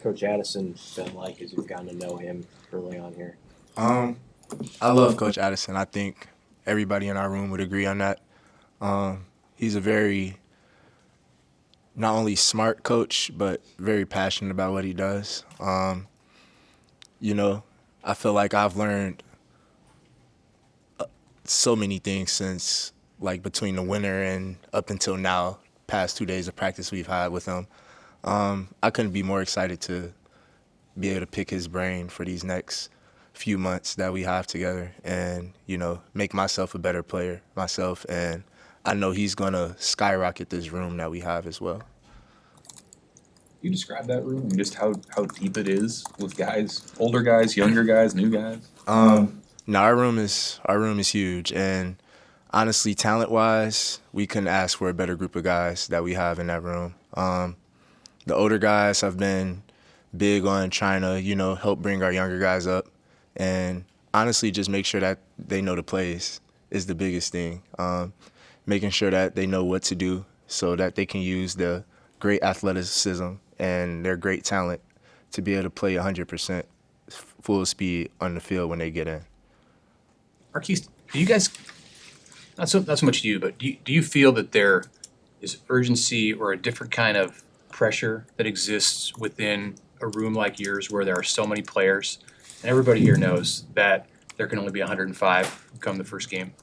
Coach Addison been like as you've gotten to know him early on here? Um, I love Coach Addison. I think everybody in our room would agree on that. He's a very not only smart coach, but very passionate about what he does. You know, I feel like I've learned so many things since like between the winter and up until now, past 2 days of practice we've had with him. I couldn't be more excited to be able to pick his brain for these next few months that we have together and, make myself a better player myself. And I know he's going to skyrocket this room that we have as well. You describe that room and just how deep it is with guys, older guys, younger guys, new guys? No, our room is huge, and honestly, talent-wise, we couldn't ask for a better group of guys that we have in that room. The older guys have been big on trying to, help bring our younger guys up, and honestly, just make sure that they know the plays is the biggest thing. Making sure that they know what to do so that they can use the great athleticism and their great talent to be able to play 100% full speed on the field when they get in. Marques, do you guys, not so much you, but do you feel that there is urgency or a different kind of pressure that exists within a room like yours where there are so many players and everybody here knows that there can only be 105 come the first game?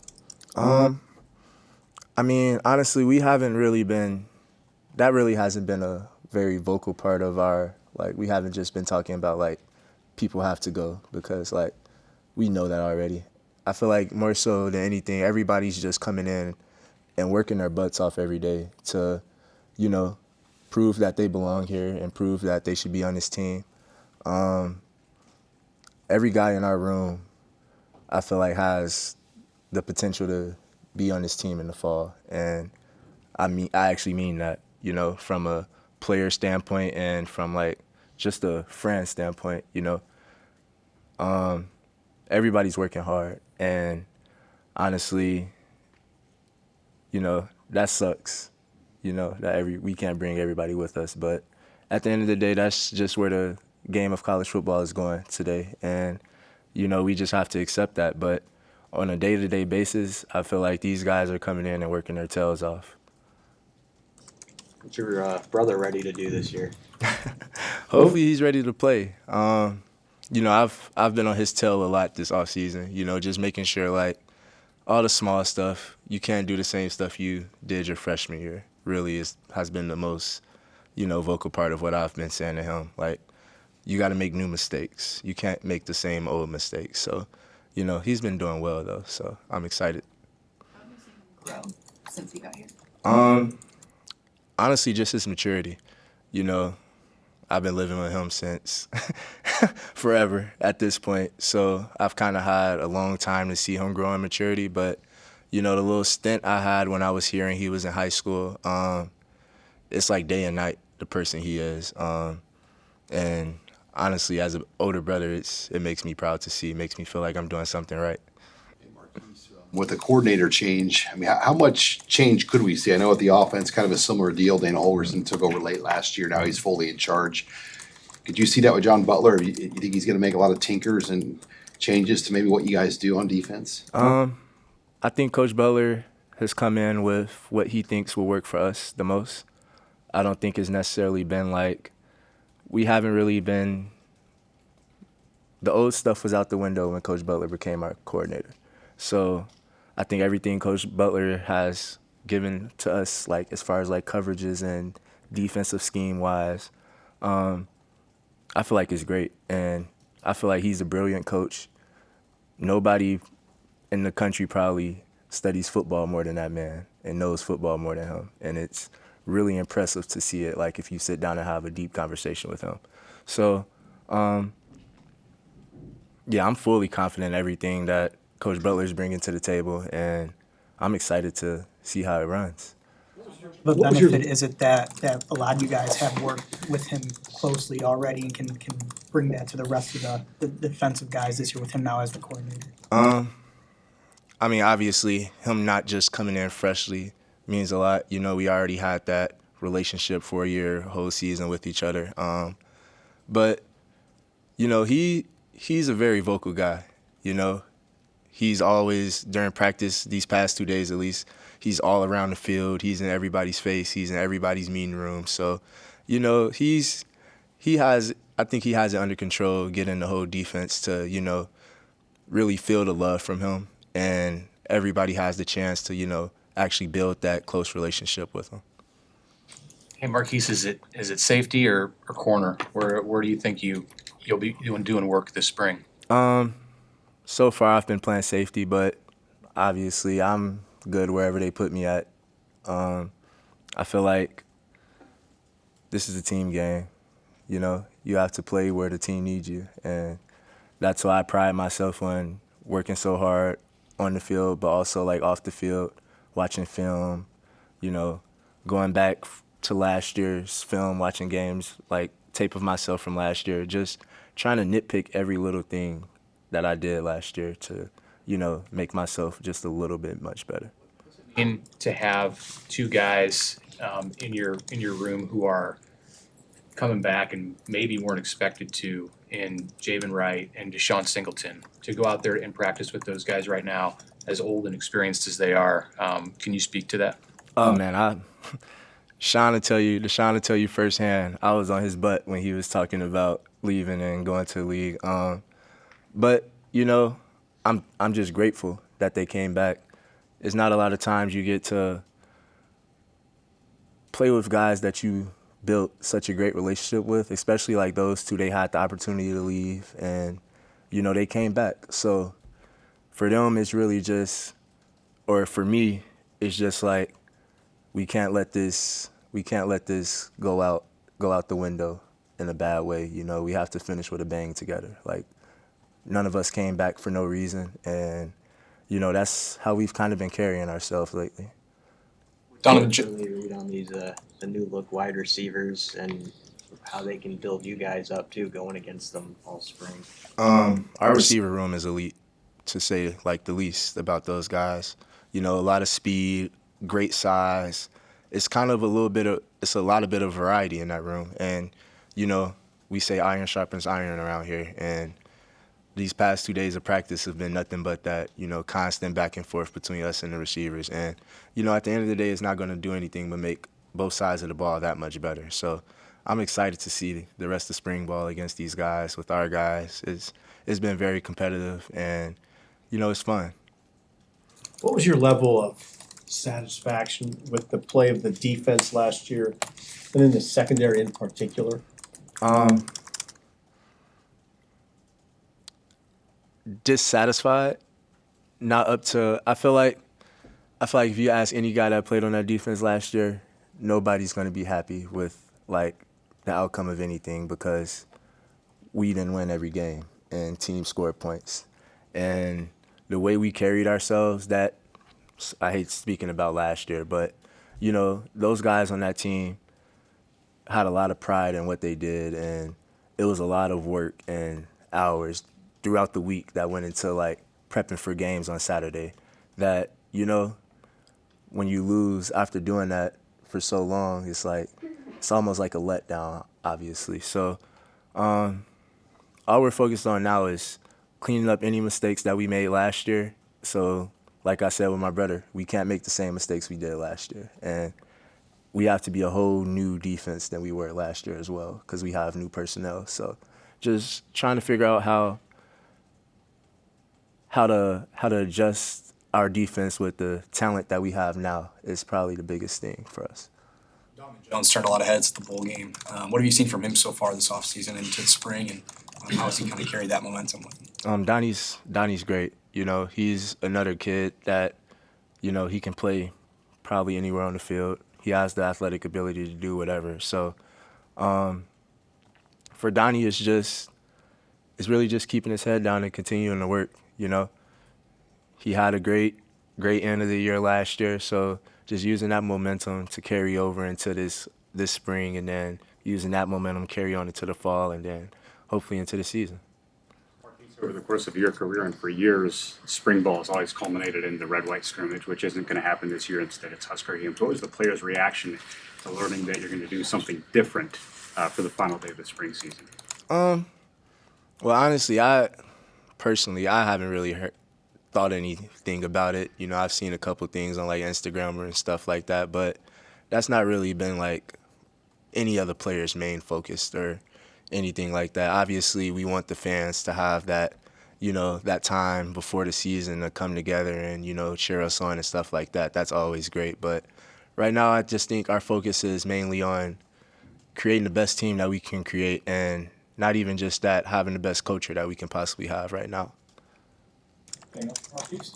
I mean, honestly, that really hasn't been a very vocal part of we haven't just been talking about people have to go because we know that already. I feel like more so than anything, everybody's just coming in and working their butts off every day to, prove that they belong here and prove that they should be on this team. Every guy in our room, I feel like has the potential to be on this team in the fall. And I actually mean that, from a player standpoint and from just a friend standpoint, everybody's working hard. And honestly, that sucks, that we can't bring everybody with us. But at the end of the day, that's just where the game of college football is going today. And, we just have to accept that. But on a day-to-day basis, I feel like these guys are coming in and working their tails off. What's your brother ready to do this year? Hopefully he's ready to play. I've been on his tail a lot this offseason, just making sure all the small stuff, you can't do the same stuff you did your freshman year, really has been the most, vocal part of what I've been saying to him. You got to make new mistakes. You can't make the same old mistakes. So, he's been doing well, though, so I'm excited. How have you seen him grow since he got here? Honestly, just his maturity. I've been living with him since forever at this point. So I've kind of had a long time to see him grow in maturity. But, the little stint I had when I was here and he was in high school, it's like day and night, the person he is. And honestly, as an older brother, it makes me proud to see. It makes me feel like I'm doing something right. With the coordinator change, I mean, how much change could we see? I know at the offense, kind of a similar deal. Dana Holgorsen took over late last year. Now he's fully in charge. Could you see that with John Butler? Or you think he's going to make a lot of tinkers and changes to maybe what you guys do on defense? I think Coach Butler has come in with what he thinks will work for us the most. I don't think it's necessarily been we haven't really been – the old stuff was out the window when Coach Butler became our coordinator. So I think everything Coach Butler has given to us, as far as coverages and defensive scheme wise, I feel like it's great. And I feel like he's a brilliant coach. Nobody in the country probably studies football more than that man and knows football more than him. And it's really impressive to see it, if you sit down and have a deep conversation with him. So, yeah, I'm fully confident in everything that Coach Butler's bringing to the table, and I'm excited to see how it runs. The benefit is it that a lot of you guys have worked with him closely already and can bring that to the rest of the defensive guys this year with him now as the coordinator? I mean, obviously, him not just coming in freshly means a lot. We already had that relationship for a year, whole season with each other. But, you know, he's a very vocal guy, you know. He's always, during practice, these past 2 days at least, he's all around the field. He's in everybody's face. He's in everybody's meeting room. So, you know, I think he has it under control, getting the whole defense to, you know, really feel the love from him. And everybody has the chance to, you know, actually build that close relationship with him. Hey, Marques, is it safety or corner? Where do you think you'll be doing work this spring? So far I've been playing safety, but obviously I'm good wherever they put me at. I feel like this is a team game. You know, you have to play where the team needs you, and that's why I pride myself on working so hard on the field, but also like off the field, watching film, you know, going back to last year's film, watching games, like tape of myself from last year, just trying to nitpick every little thing that I did last year to, you know, make myself just a little bit much better. And to have two guys in your room who are coming back and maybe weren't expected to, in Javen Wright and Deshaun Singleton, to go out there and practice with those guys right now, as old and experienced as they are. Can you speak to that? Oh man, Deshaun will tell you firsthand. I was on his butt when he was talking about leaving and going to the league. But you know, I'm just grateful that they came back. It's not a lot of times you get to play with guys that you built such a great relationship with, especially like those two. They had the opportunity to leave, and you know they came back. So for them, it's really just, or for me, it's just like we can't let this go out the window in a bad way. You know, we have to finish with a bang together. Like none of us came back for no reason, and you know that's how we've kind of been carrying ourselves lately. Donovan, Really read on these the new look wide receivers and how they can build you guys up too, going against them all spring. Our receiver room is elite, to say like the least about those guys. You know, a lot of speed, great size. It's kind of a lot of variety in that room. And, you know, we say iron sharpens iron around here. And these past 2 days of practice have been nothing but that, you know, constant back and forth between us and the receivers. And, you know, at the end of the day, it's not going to do anything but make both sides of the ball that much better. So I'm excited to see the rest of spring ball against these guys with our guys. It's been very competitive, and, you know, it's fun. What was your level of satisfaction with the play of the defense last year, and in the secondary in particular? Dissatisfied, not up to. I feel like if you ask any guy that played on that defense last year, nobody's going to be happy with like the outcome of anything, because we didn't win every game and team scored points. And the way we carried ourselves, that I hate speaking about last year, but you know, those guys on that team had a lot of pride in what they did, and it was a lot of work and hours throughout the week that went into like prepping for games on Saturday. That, you know, when you lose after doing that for so long, it's almost like a letdown, obviously. So all we're focused on now is cleaning up any mistakes that we made last year. So like I said with my brother, we can't make the same mistakes we did last year. And we have to be a whole new defense than we were last year as well, because we have new personnel. So just trying to figure out how to adjust our defense with the talent that we have now is probably the biggest thing for us. Donovan Jones turned a lot of heads at the bowl game. What have you seen from him so far this offseason into the spring, and how has he kind of carried that momentum with him? Donnie's great. You know, he's another kid that, you know, he can play probably anywhere on the field. He has the athletic ability to do whatever. So for Donnie, it's really just keeping his head down and continuing to work. You know, he had a great end of the year last year, so just using that momentum to carry over into this spring, and then using that momentum carry on into the fall, and then hopefully into the season. Over the course of your career and for years, spring ball has always culminated in the red-white scrimmage, which isn't going to happen this year. Instead, it's Husker games. What was the players' reaction to learning that you're going to do something different for the final day of the spring season? Well, honestly, I haven't really thought anything about it. You know, I've seen a couple things on like Instagram and stuff like that, but that's not really been like any other player's main focus or anything like that. Obviously, we want the fans to have that, you know, that time before the season to come together and, you know, cheer us on and stuff like that. That's always great. But right now, I just think our focus is mainly on creating the best team that we can create, and not even just that, having the best culture that we can possibly have right now. Anything else, Marques?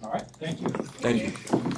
All right, thank you. Thank you.